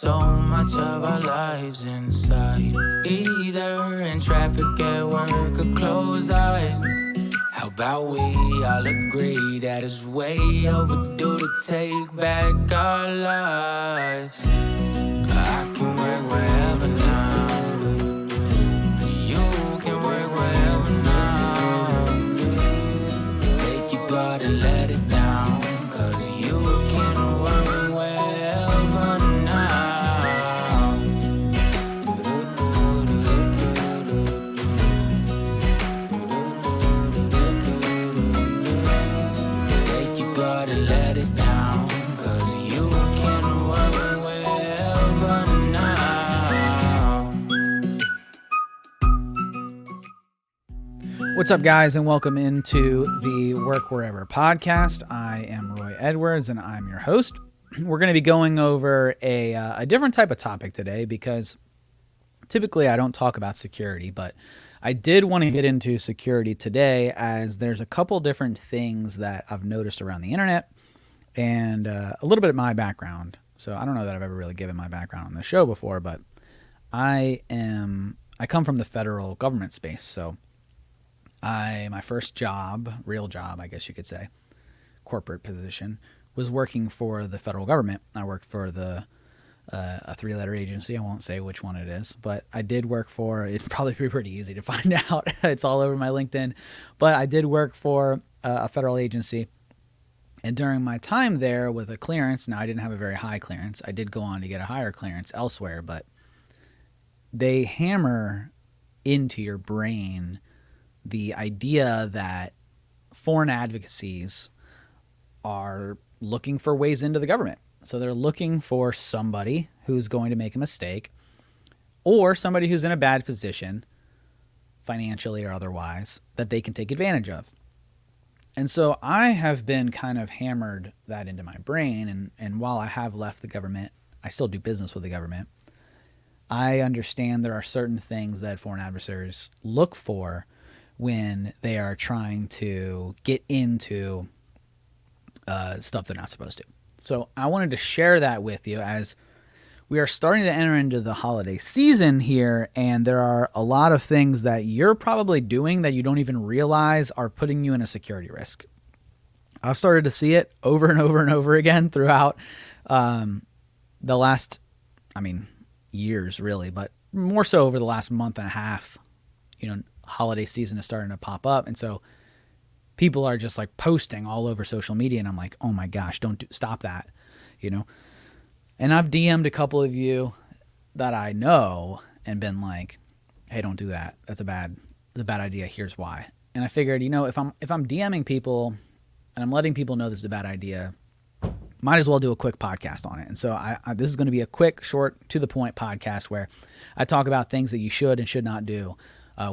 so much of our lives inside. Either in traffic at work or close eyes. How about we all agree that it's way overdue to take back our lives? I can work wherever now. You can work wherever now. Take your guard and let it down, 'cause you can work wherever now. Take your guard and let it down, 'cause you can work wherever now. What's up, guys, and welcome into the Work Wherever podcast. I am Roy Edwards, and I'm your host. We're going to be going over a different type of topic today because typically I don't talk about security, but I did want to get into security today as there's a couple different things that I've noticed around the internet and a little bit of my background. So I don't know that I've ever really given my background on the show before, but I come from the federal government space. So my first job, real job, I guess you could say, corporate position, was working for the federal government. I worked for a three-letter agency. I won't say which one it is, but I did work for, it'd probably be pretty easy to find out. It's all over my LinkedIn, but I did work for a federal agency. And during my time there with a clearance, now I didn't have a very high clearance. I did go on to get a higher clearance elsewhere, but they hammer into your brain the idea that foreign advocacies are looking for ways into the government. So they're looking for somebody who's going to make a mistake or somebody who's in a bad position, financially or otherwise, that they can take advantage of. And so I have been kind of hammered that into my brain. And while I have left the government, I still do business with the government. I understand there are certain things that foreign adversaries look for when they are trying to get into stuff they're not supposed to. So I wanted to share that with you as we are starting to enter into the holiday season here, and there are a lot of things that you're probably doing that you don't even realize are putting you in a security risk. I've started to see it over and over and over again throughout the last, years really, but more so over the last month and a half. Holiday season is starting to pop up, and so people are just like posting all over social media, and I'm like, oh my gosh, stop that, And I've DM'd a couple of you that I know and been like, hey, don't do that. That's a bad idea. Here's why. And I figured, if I'm DMing people and I'm letting people know this is a bad idea, might as well do a quick podcast on it. And so this is going to be a quick, short, to the point podcast where I talk about things that you should and should not do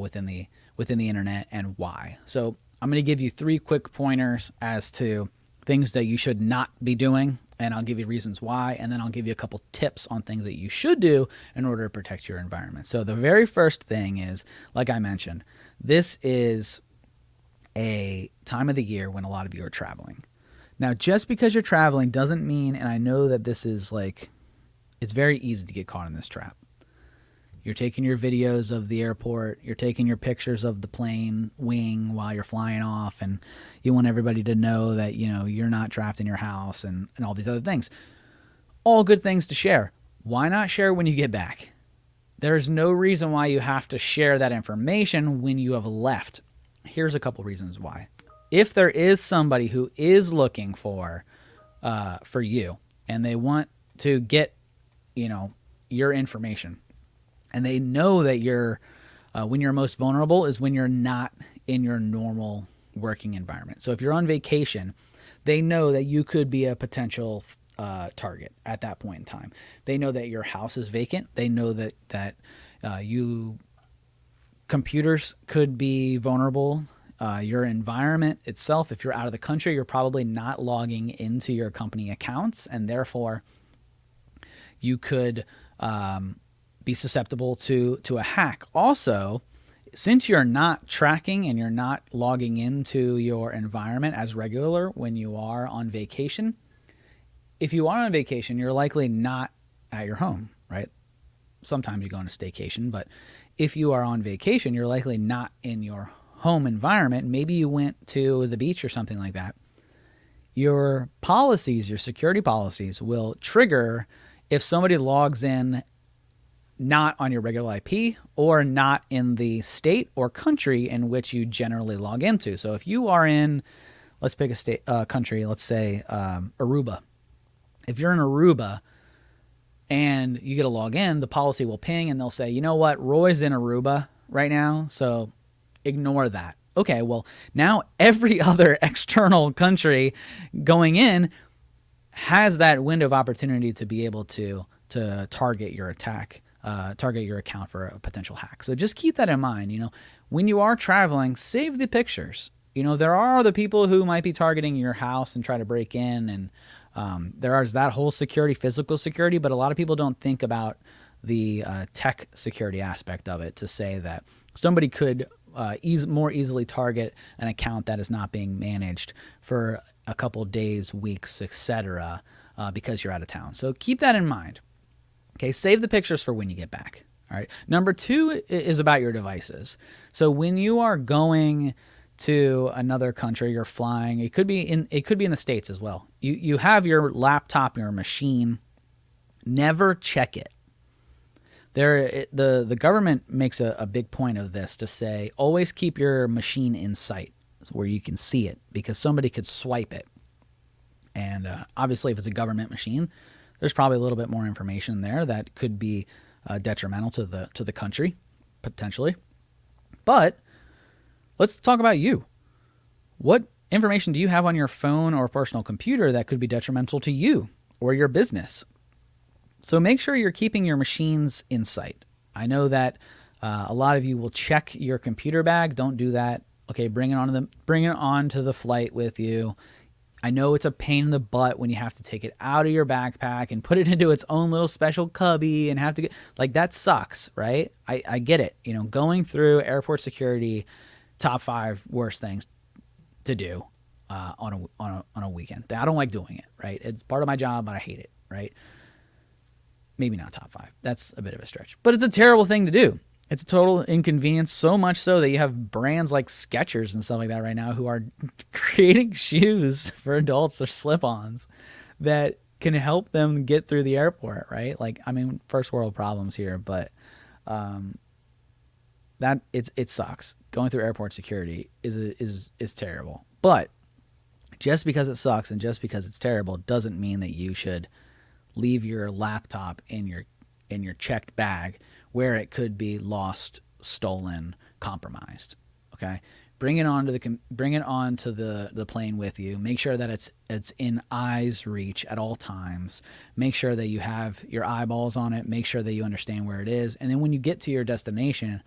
within the internet and why. So I'm going to give you 3 quick pointers as to things that you should not be doing, and I'll give you reasons why, and then I'll give you a couple tips on things that you should do in order to protect your environment. So the very first thing is, like I mentioned, this is a time of the year when a lot of you are traveling. Now, just because you're traveling doesn't mean, and I know that this is it's very easy to get caught in this trap. You're taking your videos of the airport, you're taking your pictures of the plane wing while you're flying off, and you want everybody to know that, you're not trapped in your house and all these other things. All good things to share. Why not share when you get back? There's no reason why you have to share that information when you have left. Here's a couple reasons why. If there is somebody who is looking for you and they want to get, your information, and they know that when you're most vulnerable is when you're not in your normal working environment. So if you're on vacation, they know that you could be a potential target at that point in time. They know that your house is vacant. They know that computers could be vulnerable. Your environment itself, if you're out of the country, you're probably not logging into your company accounts, and therefore you could be susceptible to a hack. Also, since you're not tracking and you're not logging into your environment as regular when you are on vacation, if you are on vacation, you're likely not at your home, right? Sometimes you go on a staycation, but if you are on vacation, you're likely not in your home environment. Maybe you went to the beach or something like that. Your policies, your security policies will trigger if somebody logs in not on your regular IP or not in the state or country in which you generally log into. So if you are in, let's pick a state, country, let's say Aruba. If you're in Aruba and you get to log in, the policy will ping and they'll say, you know what, Roy's in Aruba right now, so ignore that. Okay, well, now every other external country going in has that window of opportunity to be able to target your attack, target your account for a potential hack. So just keep that in mind. When you are traveling, save the pictures. There are other people who might be targeting your house and try to break in, and there is that whole security, physical security, but a lot of people don't think about the tech security aspect of it, to say that somebody could more easily target an account that is not being managed for a couple days, weeks, etc., because you're out of town. So keep that in mind. Okay, save the pictures for when you get back. All right. Number 2 is about your devices. So when you are going to another country, you're flying, it could be in the States as well. You have your laptop, your machine. Never check it. The government makes a big point of this, to say always keep your machine in sight where you can see it, because somebody could swipe it. And obviously, if it's a government machine, there's probably a little bit more information there that could be detrimental to the country, potentially. But let's talk about you. What information do you have on your phone or personal computer that could be detrimental to you or your business? So make sure you're keeping your machines in sight. I know that a lot of you will check your computer bag. Don't do that. Okay, bring it onto the flight with you. I know it's a pain in the butt when you have to take it out of your backpack and put it into its own little special cubby and have to that sucks, right? I get it. Going through airport security, top 5 worst things to do on a weekend. I don't like doing it, right? It's part of my job, but I hate it, right? Maybe not top 5. That's a bit of a stretch, but it's a terrible thing to do. It's a total inconvenience, so much so that you have brands like Skechers and stuff like that right now who are creating shoes for adults or slip-ons that can help them get through the airport, right? First world problems here, but that it sucks. Going through airport security is terrible. But just because it sucks and just because it's terrible doesn't mean that you should leave your laptop in your checked bag where it could be lost, stolen, compromised. Okay, bring it onto the plane with you. Make sure that it's in eyes reach at all times. Make sure that you have your eyeballs on it. Make sure that you understand where it is. And then when you get to your destination,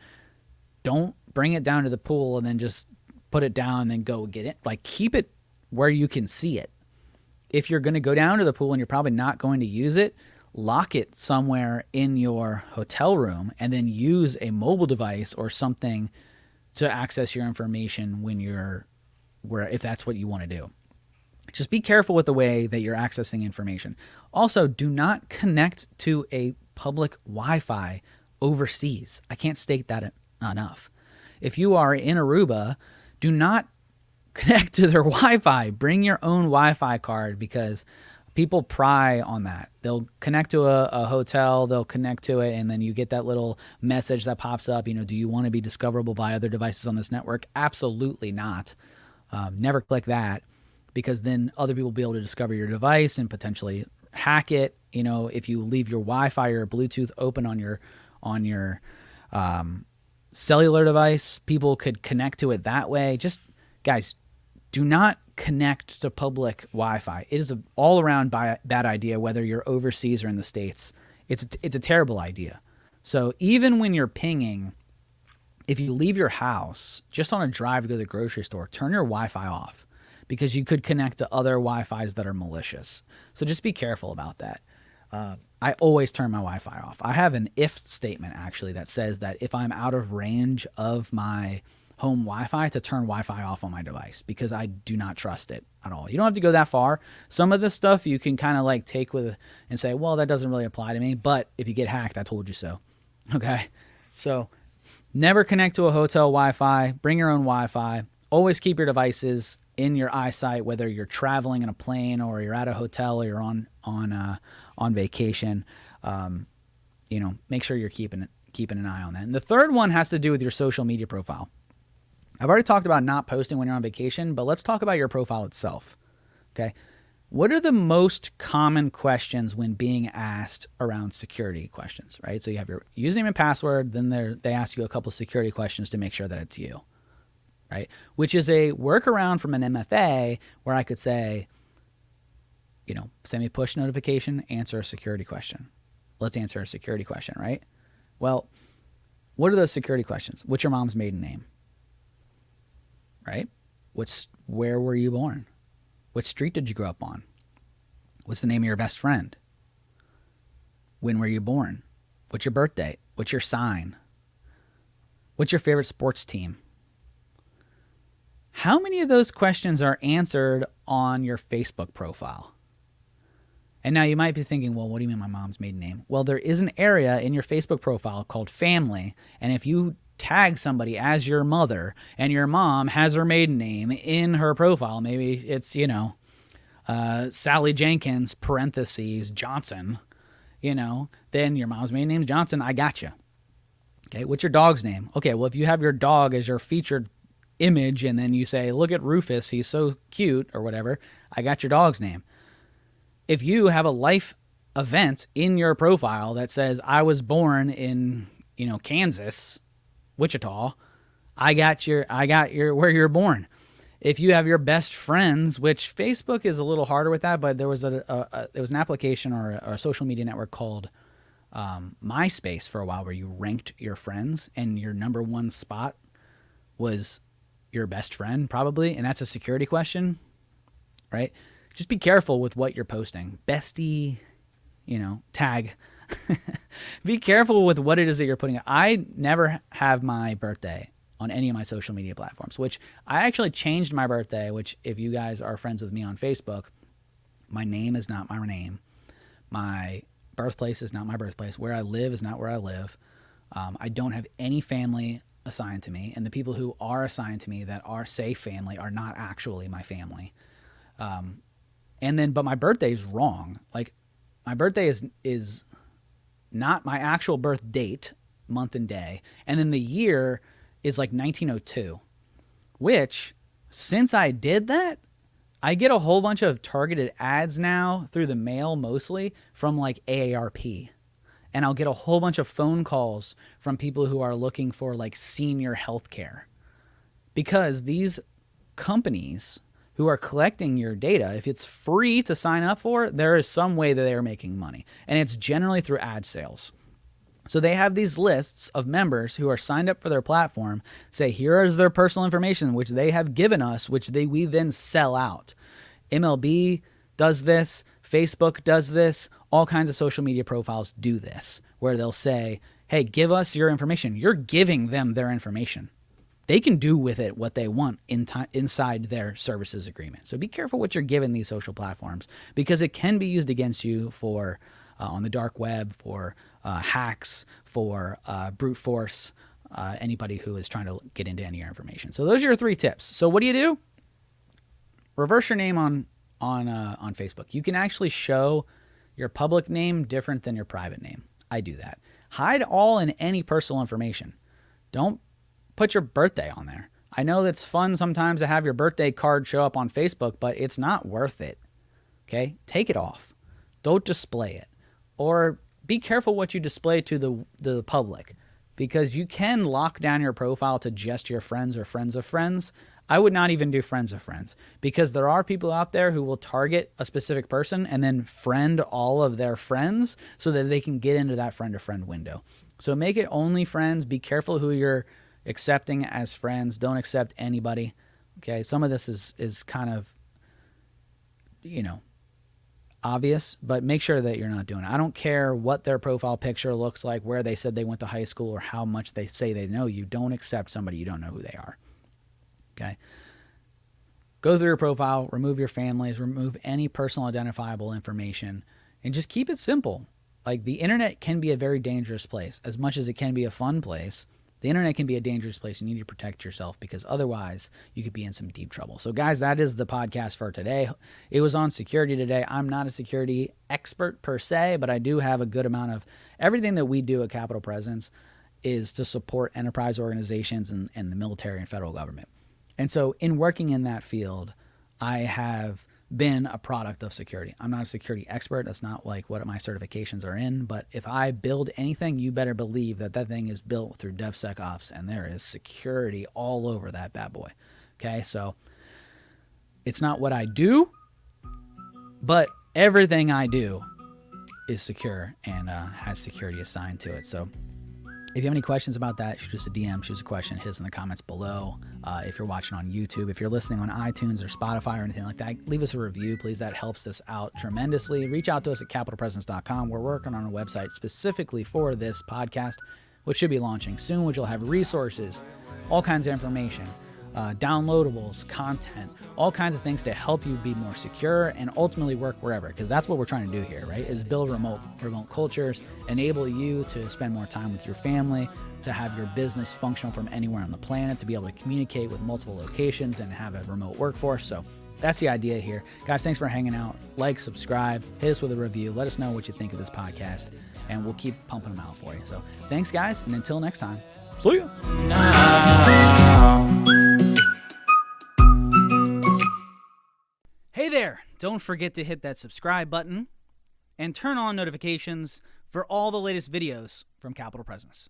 don't bring it down to the pool and then just put it down and then go get it. Keep it where you can see it. If you're going to go down to the pool and you're probably not going to use it, lock it somewhere in your hotel room and then use a mobile device or something to access your information if that's what you want to do. Just be careful with the way that you're accessing information. Also, do not connect to a public Wi-Fi overseas. I can't state that enough. If you are in Aruba, do not connect to their Wi-Fi. Bring your own Wi-Fi card, because people pry on that. They'll connect to a hotel, they'll connect to it, and then you get that little message that pops up, do you want to be discoverable by other devices on this network? Absolutely not. Never click that, because then other people will be able to discover your device and potentially hack it. If you leave your Wi-Fi or Bluetooth open on your cellular device, people could connect to it that way. Just, guys, do not connect to public Wi-Fi. It is an all-around bad idea, whether you're overseas or in the States. It's a terrible idea. So even when you're pinging, if you leave your house just on a drive to go to the grocery store, turn your Wi-Fi off, because you could connect to other Wi-Fis that are malicious. So just be careful about that. I always turn my Wi-Fi off. I have an if statement, actually, that says that if I'm out of range of my home Wi-Fi to turn Wi-Fi off on my device because I do not trust it at all. You don't have to go that far. Some of this stuff you can kind of like take with and say, well, that doesn't really apply to me. But if you get hacked, I told you so. Okay. So never connect to a hotel Wi-Fi. Bring your own Wi-Fi. Always keep your devices in your eyesight, whether you're traveling in a plane or you're at a hotel or you're on vacation. Make sure you're keeping an eye on that. And the third one has to do with your social media profile. I've already talked about not posting when you're on vacation, but let's talk about your profile itself. Okay. What are the most common questions when being asked around security questions, right? So you have your username and password, then they ask you a couple of security questions to make sure that it's you, right? Which is a workaround from an MFA where I could say, send me a push notification, answer a security question. Let's answer a security question, right? Well, what are those security questions? What's your mom's maiden name? Right? Where were you born? What street did you grow up on? What's the name of your best friend? When were you born? What's your birth date? What's your sign? What's your favorite sports team? How many of those questions are answered on your Facebook profile? And now you might be thinking, well, what do you mean my mom's maiden name? Well, there is an area in your Facebook profile called family. And if you tag somebody as your mother and your mom has her maiden name in her profile, maybe it's, Sally Jenkins, parentheses, Johnson, then your mom's maiden name is Johnson. I got you. Okay. What's your dog's name? Okay. Well, if you have your dog as your featured image and then you say, look at Rufus, he's so cute or whatever, I got your dog's name. If you have a life event in your profile that says I was born in, Kansas, Wichita, I got your where you're born. If you have your best friends, which Facebook is a little harder with that, but there was there was an application or a social media network called MySpace for a while where you ranked your friends and your number one spot was your best friend probably, and that's a security question, right? Just be careful with what you're posting. Bestie, tag. Be careful with what it is that you're putting. I never have my birthday on any of my social media platforms, which I actually changed my birthday, which if you guys are friends with me on Facebook, my name is not my name. My birthplace is not my birthplace. Where I live is not where I live. I don't have any family assigned to me, and the people who are assigned to me that are, say, family are not actually my family. But my birthday is wrong. Like, my birthday is not my actual birth date, month and day. And then the year is like 1902, which, since I did that, I get a whole bunch of targeted ads now through the mail mostly from like AARP. And I'll get a whole bunch of phone calls from people who are looking for like senior health care. Because these companies who are collecting your data, if it's free to sign up for, there is some way that they are making money. And it's generally through ad sales. So they have these lists of members who are signed up for their platform, say, here is their personal information, which they have given us, which we then sell out. MLB does this, Facebook does this, all kinds of social media profiles do this, where they'll say, hey, give us your information. You're giving them their information. They can do with it what they want inside their services agreement. So be careful what you're giving these social platforms, because it can be used against you for on the dark web, for hacks, for brute force, anybody who is trying to get into any of your information. So those are your 3 tips. So what do? Reverse your name on Facebook. You can actually show your public name different than your private name. I do that. Hide all and any personal information. Don't put your birthday on there. I know that's fun sometimes to have your birthday card show up on Facebook, but it's not worth it. Okay? Take it off. Don't display it. Or be careful what you display to the public, because you can lock down your profile to just your friends or friends of friends. I would not even do friends of friends, because there are people out there who will target a specific person and then friend all of their friends so that they can get into that friend to friend window. So make it only friends. Be careful who you're accepting as friends. Don't accept anybody. Okay. Some of this is kind of, obvious, but make sure that you're not doing it. I don't care what their profile picture looks like, where they said they went to high school, or how much they say they know you. Don't accept somebody you don't know who they are. Okay? Go through your profile, remove your families, remove any personal identifiable information, and just keep it simple. Like, the internet can be a very dangerous place. As much as it can be a fun place, the internet can be a dangerous place. You need to protect yourself, because otherwise you could be in some deep trouble. So guys, that is the podcast for today. It was on security today. I'm not a security expert per se, but I do have a good amount of everything that we do at Capital Presence is to support enterprise organizations and the military and federal government. And so in working in that field, I have been a product of security. I'm not a security expert. That's not like what my certifications are in. But if I build anything, you better believe that that thing is built through DevSecOps, and there is security all over that bad boy. Okay, so it's not what I do, but everything I do is secure and has security assigned to it. So if you have any questions about that, shoot us a DM, shoot us a question, hit us in the comments below. If you're watching on YouTube, if you're listening on iTunes or Spotify or anything like that, leave us a review, please. That helps us out tremendously. Reach out to us at capitalpresence.com. We're working on a website specifically for this podcast, which should be launching soon, which will have resources, all kinds of information, downloadables, content, all kinds of things to help you be more secure and ultimately work wherever, because that's what we're trying to do here, right? Is build remote cultures, enable you to spend more time with your family, to have your business functional from anywhere on the planet, to be able to communicate with multiple locations and have a remote workforce. So that's the idea here. Guys, thanks for hanging out. Like, subscribe, hit us with a review. Let us know what you think of this podcast, and we'll keep pumping them out for you. So thanks, guys, and until next time, see ya. Hey there, don't forget to hit that subscribe button and turn on notifications for all the latest videos from Capital Presence.